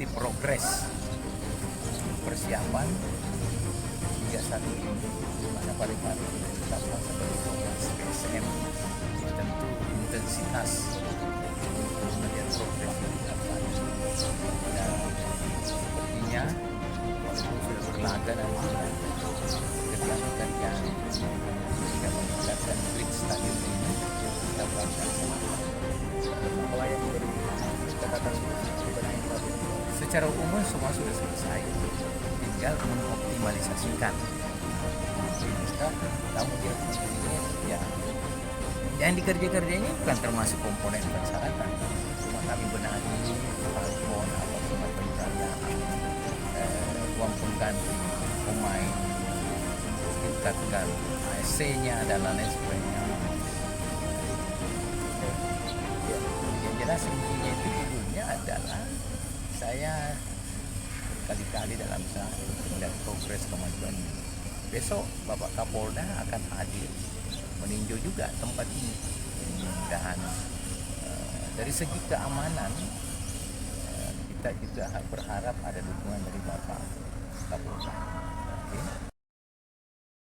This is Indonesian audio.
mengikuti progres persiapan hingga saat ini, di mana paling-paling ditetapkan sebagai program PSM. Tentu intensitas untuk melihat progres yang dilakukan, dan sepertinya walaupun sudah berlaga nanti kerjaan-kerjaan hingga meningkatkan grid stadion ini kita berangkat semangat. Apa yang menjadi catatan dibenahi Pak? Secara umum semua sudah selesai, tinggal mengoptimalisasikan. Namun dia sendiri ya yang dikerja-kerjanya bukan termasuk komponen persyaratan, cuma kami benahi balkon apa semacam peralatan, ruang pengganti pemain, tingkatkan AC-nya dan lain sebagainya. Yang jelas intinya itu judulnya adalah saya berkali-kali dalam sehari melihat progres kemajuan ini. Besok Bapak Kapolda akan hadir meninjau juga tempat ini, dan dari segi keamanan kita juga berharap ada dukungan dari Bapak Kapolda. Okay.